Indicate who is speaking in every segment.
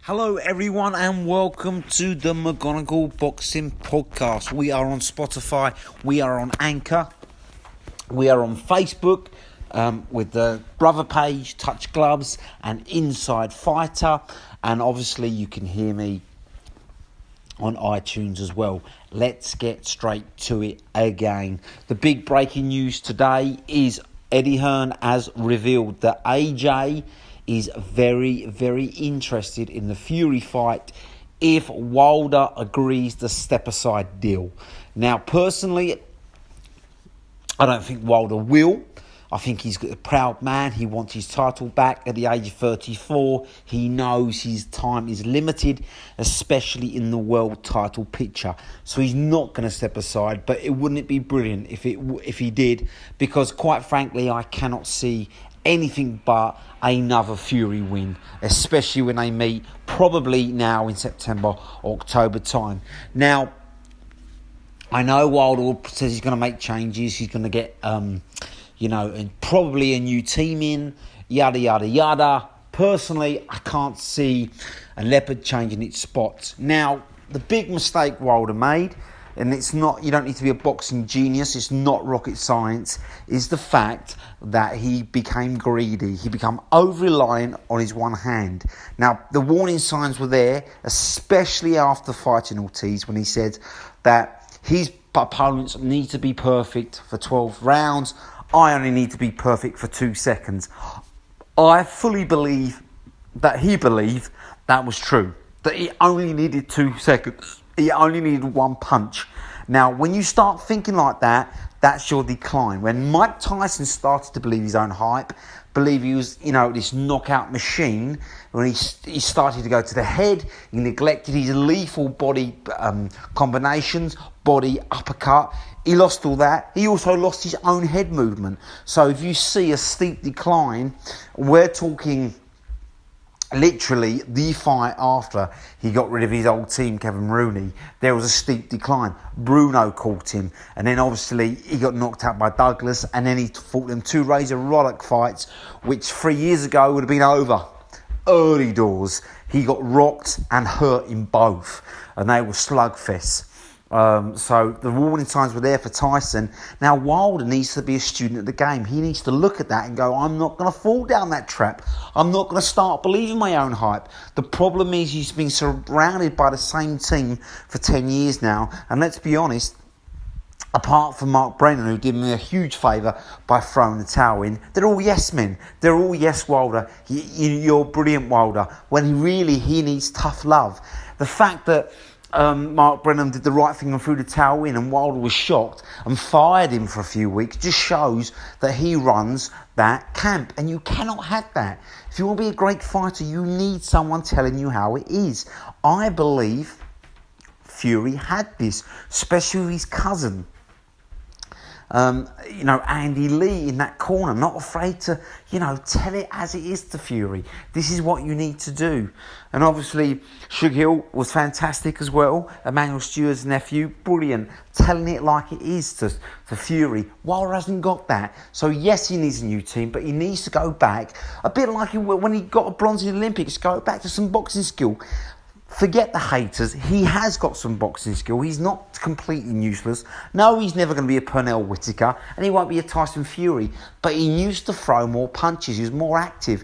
Speaker 1: Hello, everyone, and welcome to the McGonagall Boxing Podcast. We are on Spotify, we are on Anchor, we are on Facebook with the Brother Page, Touch Gloves, and Inside Fighter, and obviously you can hear me on iTunes as well. Let's get straight to it again. The big breaking news today is Eddie Hearn has revealed that AJ is very, very interested in the Fury fight if Wilder agrees to step aside deal. Now, personally, I don't think Wilder will. I think he's a proud man. He wants his title back at the age of 34. He knows his time is limited, especially in the world title picture. So he's not going to step aside. But wouldn't it be brilliant if he did? Because quite frankly, I cannot see anything but another Fury win, especially when they meet probably now in September, October time. Now, I know Wilder says he's going to make changes. He's going to get, and probably a new team in, yada, yada, yada. Personally, I can't see a Leopard changing its spots. Now, the big mistake Wilder made, and it's not, you don't need to be a boxing genius, it's not rocket science, is the fact that he became greedy. He became over-reliant on his one hand. Now, the warning signs were there, especially after fighting Ortiz, when he said that his opponents need to be perfect for 12 rounds. I only need to be perfect for 2 seconds. I fully believe that he believed that was true, that he only needed 2 seconds. He only needed one punch. Now, when you start thinking like that, that's your decline. When Mike Tyson started to believe his own hype, believe he was, this knockout machine, when he started to go to the head, he neglected his lethal body combinations, body uppercut. He lost all that. He also lost his own head movement. So if you see a steep decline, we're talking literally the fight after he got rid of his old team, Kevin Rooney, there was a steep decline. Bruno caught him, and then obviously he got knocked out by Douglas, and then he fought them 2 Razor Roddick fights, which 3 years ago would have been over. Early doors, he got rocked and hurt in both, and they were slugfests. So the warning signs were there for Tyson. Now Wilder needs to be a student of the game. He needs to look at that and go, I'm not going to fall down that trap. I'm not going to start believing my own hype. The problem is he's been surrounded by the same team for 10 years now. And let's be honest, apart from Mark Brennan, who did me a huge favour by throwing the towel in, they're all yes men. They're all yes, Wilder. You're brilliant, Wilder. When he needs tough love. The fact that Mark Brennan did the right thing and threw the towel in, and Wilder was shocked and fired him for a few weeks, just shows that he runs that camp, and you cannot have that. If you want to be a great fighter, you need someone telling you how it is. I believe Fury had this, especially with his cousin. Andy Lee in that corner, not afraid to, tell it as it is to Fury. This is what you need to do. And obviously, Sugar Hill was fantastic as well. Emmanuel Stewart's nephew, brilliant. Telling it like it is to Fury. Wilder hasn't got that. So yes, he needs a new team, but he needs to go back. A bit like when he got a bronze in the Olympics, go back to some boxing skill. Forget the haters. He has got some boxing skill. He's not completely useless. No, he's never going to be a Pernell Whitaker, and he won't be a Tyson Fury. But he used to throw more punches. He was more active.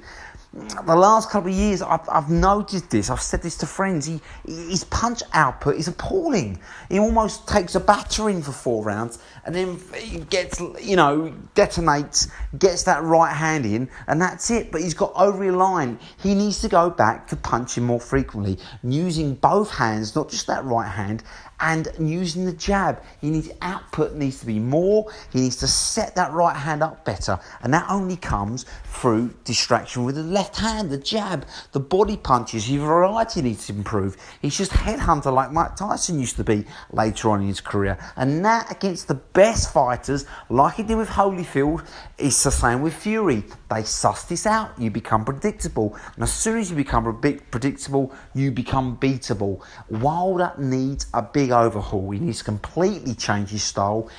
Speaker 1: The last couple of years, I've noticed this. I've said this to friends. His punch output is appalling. He almost takes a battering for 4 rounds, and then he gets, detonates, gets that right hand in, and that's it. But he's got over the line. He needs to go back to punching more frequently, using both hands, not just that right hand, and using the jab. His output needs to be more. He needs to set that right hand up better. And that only comes through distraction with the left hand, the jab, the body punches. His variety needs to improve. He's just headhunter like Mike Tyson used to be later on in his career. And that against the best fighters, like he did with Holyfield, is the same with Fury. They suss this out. You become predictable. And as soon as you become predictable, you become beatable. Wilder needs a big big overhaul. He needs to completely change his style,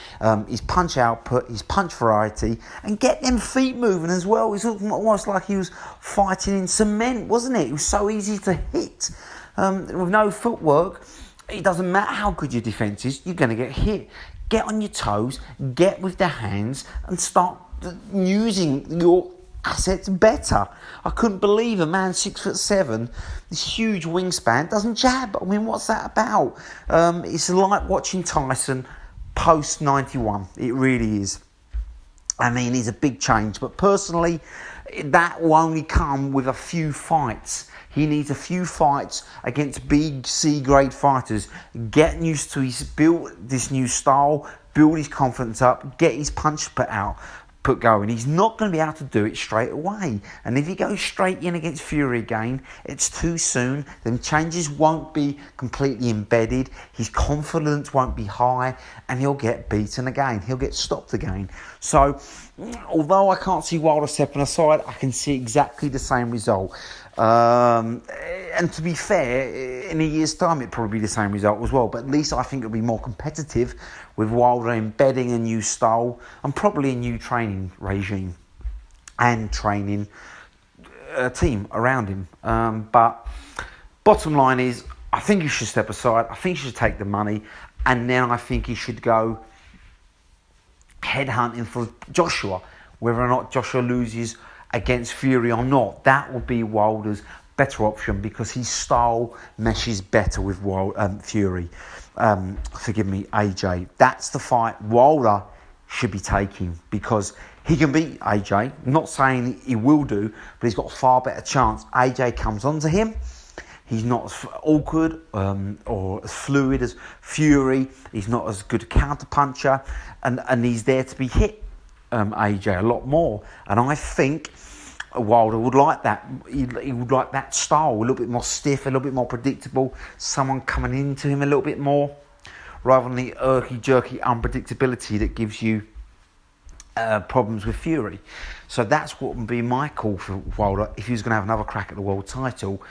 Speaker 1: his punch output, his punch variety, and get them feet moving as well. It's almost like he was fighting in cement, wasn't it? It was so easy to hit. With no footwork, it doesn't matter how good your defence is, you're going to get hit. Get on your toes, get with the hands, and start using your assets better. I couldn't believe a man 6'7", this huge wingspan, doesn't jab. I mean, what's that about? It's like watching Tyson post 91. It really is. I mean, it's a big change, but personally, that will only come with a few fights. He needs a few fights against big C-grade fighters, getting used to this new style, build his confidence up, get his punch put going. He's not going to be able to do it straight away. And if he goes straight in against Fury again, it's too soon. Them changes won't be completely embedded. His confidence won't be high, and he'll get beaten again. He'll get stopped again. So, although I can't see Wilder stepping aside, I can see exactly the same result. And to be fair, in a year's time, it'd probably be the same result as well. But at least I think it'll be more competitive with Wilder embedding a new style and probably a new training regime and training team around him. But bottom line is, I think he should step aside. I think he should take the money. And then I think he should go headhunting for Joshua. Whether or not Joshua loses against Fury or not, that will be Wilder's better option because his style meshes better with Fury. Forgive me, AJ. That's the fight Wilder should be taking because he can beat AJ. I'm not saying he will do, but he's got a far better chance. AJ comes onto him. He's not as awkward or as fluid as Fury. He's not as good a counter-puncher. And he's there to be hit, AJ, a lot more. And I think Wilder would like that. He would like that style, a little bit more stiff, a little bit more predictable. Someone coming into him a little bit more, rather than the jerky unpredictability that gives you problems with Fury. So that's what would be my call for Wilder if he was going to have another crack at the world title,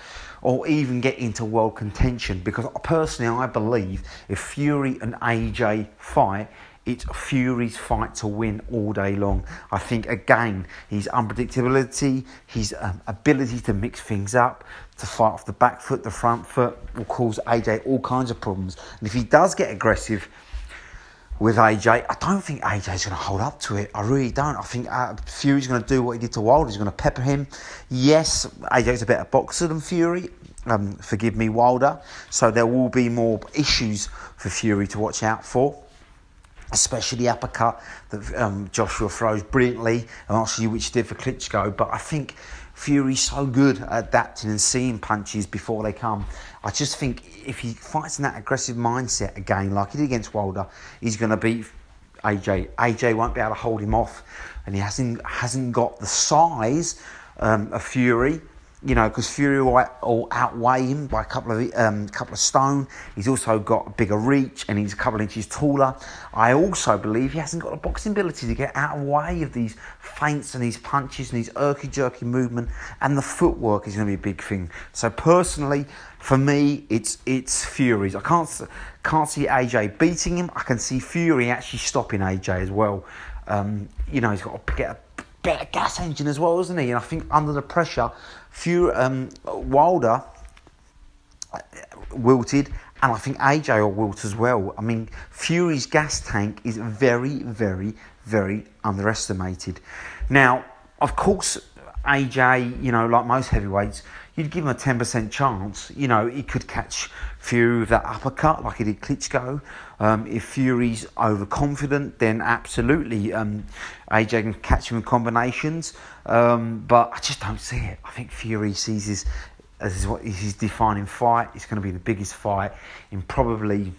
Speaker 1: or even get into world contention. Because personally, I believe if Fury and AJ fight, it's Fury's fight to win all day long. I think, again, his unpredictability, his ability to mix things up, to fight off the back foot, the front foot, will cause AJ all kinds of problems. And if he does get aggressive with AJ, I don't think AJ's going to hold up to it. I really don't. I think Fury's going to do what he did to Wilder. He's going to pepper him. Yes, AJ's a better boxer than Fury. Forgive me, Wilder. So there will be more issues for Fury to watch out for, especially the uppercut that Joshua throws brilliantly, and obviously which he did for Klitschko. But I think Fury's so good at adapting and seeing punches before they come. I just think if he fights in that aggressive mindset again, like he did against Wilder, he's going to beat AJ. AJ won't be able to hold him off, and he hasn't got the size of Fury. You know, because Fury will outweigh him by a couple of stone. He's also got a bigger reach, and he's a couple of inches taller. I also believe he hasn't got the boxing ability to get out of the way of these feints and these punches and these jerky movement, and the footwork is going to be a big thing. So personally, for me, it's Fury's. I can't see AJ beating him. I can see Fury actually stopping AJ as well. You know, he's got to get a better gas engine as well, isn't he? And I think under the pressure, Wilder wilted, and I think AJ will wilt as well. I mean, Fury's gas tank is very, very, very underestimated. Now, of course, AJ, you know, like most heavyweights, you'd give him a 10% chance. You know, he could catch Fury with that uppercut like he did Klitschko. If Fury's overconfident, then absolutely AJ can catch him in combinations. But I just don't see it. I think Fury sees this as his defining fight. It's going to be the biggest fight in probably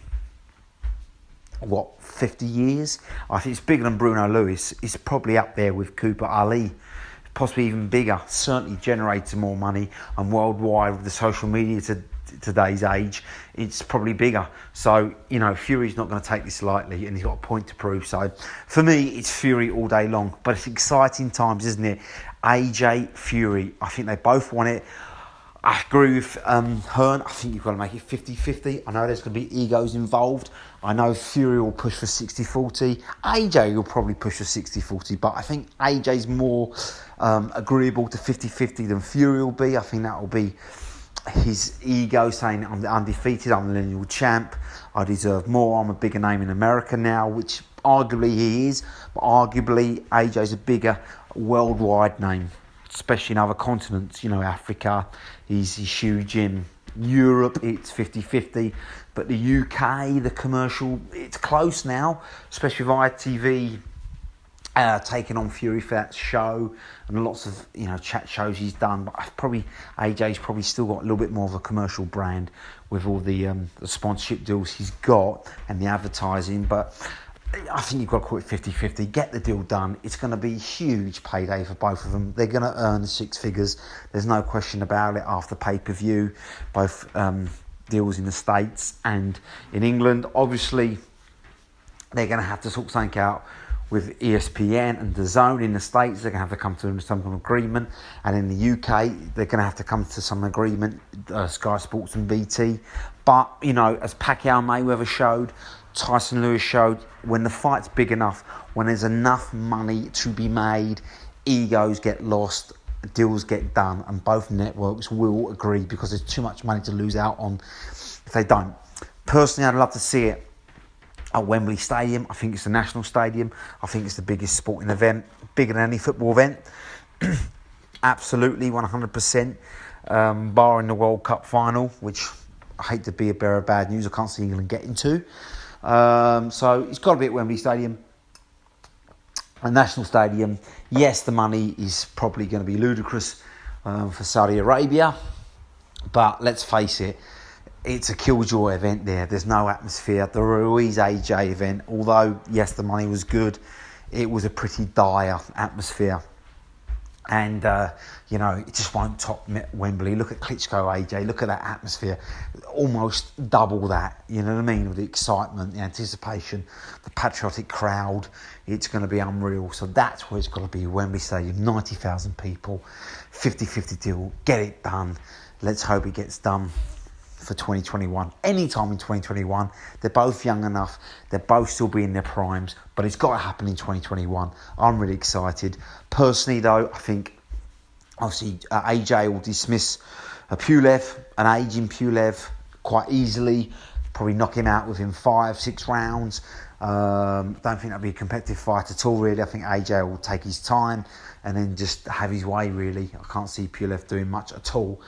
Speaker 1: 50 years. I think it's bigger than Bruno Lewis. It's probably up there with Cooper Ali. Possibly even bigger, certainly generates more money, and worldwide with the social media today's age, it's probably bigger. So, you know, Fury's not going to take this lightly, and he's got a point to prove. So, for me, it's Fury all day long. But it's exciting times, isn't it? AJ, Fury, I think they both want it. I agree with Hearn. I think you've got to make it 50-50. I know there's going to be egos involved. I know Fury will push for 60-40. AJ will probably push for 60-40, but I think AJ's more agreeable to 50-50 than Fury will be. I think that will be his ego saying, I'm undefeated, I'm the lineal champ, I deserve more, I'm a bigger name in America now, which arguably he is, but arguably AJ's a bigger worldwide name, especially in other continents, Africa, he's huge in Europe, it's 50-50, but the UK, the commercial, it's close now, especially with ITV taking on Fury for that show, and lots of chat shows he's done. But AJ's probably still got a little bit more of a commercial brand with all the sponsorship deals he's got and the advertising. But I think you've got to call it 50-50. Get the deal done. It's going to be a huge payday for both of them. They're going to earn 6 figures. There's no question about it after pay-per-view. Both deals in the States and in England. Obviously, they're going to have to sort something out with ESPN and DAZN in the States. They're going to have to come to some kind of agreement. And in the UK, they're going to have to come to some agreement, Sky Sports and BT. But, as Pacquiao Mayweather showed, Tyson Lewis showed, when the fight's big enough, when there's enough money to be made, egos get lost, deals get done, and both networks will agree because there's too much money to lose out on if they don't. Personally, I'd love to see it at Wembley Stadium. I think it's the national stadium. I think it's the biggest sporting event, bigger than any football event. Absolutely, 100%. Barring the World Cup final, which I hate to be a bearer of bad news, I can't see England getting to. So it's got to be at Wembley Stadium. A national stadium. Yes, the money is probably going to be ludicrous for Saudi Arabia. But let's face it, it's a killjoy event there. There's no atmosphere. The Ruiz AJ event, although, yes, the money was good, it was a pretty dire atmosphere. And, it just won't top Wembley. Look at Klitschko AJ. Look at that atmosphere. Almost double that, you know what I mean? With the excitement, the anticipation, the patriotic crowd. It's going to be unreal. So that's where it's got to be, Wembley Stadium. 90,000 people. 50-50 deal. Get it done. Let's hope it gets done for 2021. Anytime in 2021. They're both young enough. They're both still be in their primes. But it's got to happen in 2021. I'm really excited. Personally, though, I think, obviously, AJ will dismiss Pulev, an aging Pulev, quite easily. Probably knock him out within 5-6 rounds. Don't think that'll be a competitive fight at all, really. I think AJ will take his time and then just have his way, really. I can't see Pulev doing much at all.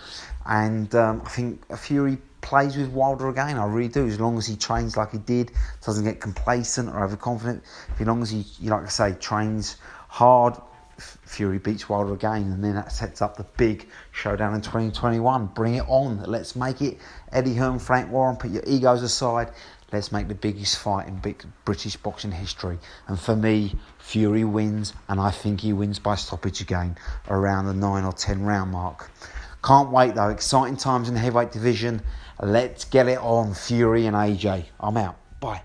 Speaker 1: And I think Fury plays with Wilder again. I really do. As long as he trains like he did, doesn't get complacent or overconfident. As long as he, like I say, trains hard, Fury beats Wilder again, and then that sets up the big showdown in 2021. Bring it on. Let's make it Eddie Hearn, Frank Warren. Put your egos aside. Let's make the biggest fight in big British boxing history. And for me, Fury wins, and I think he wins by stoppage again, around the 9 or 10 round mark. Can't wait though. Exciting times in the heavyweight division. Let's get it on, Fury and AJ. I'm out. Bye.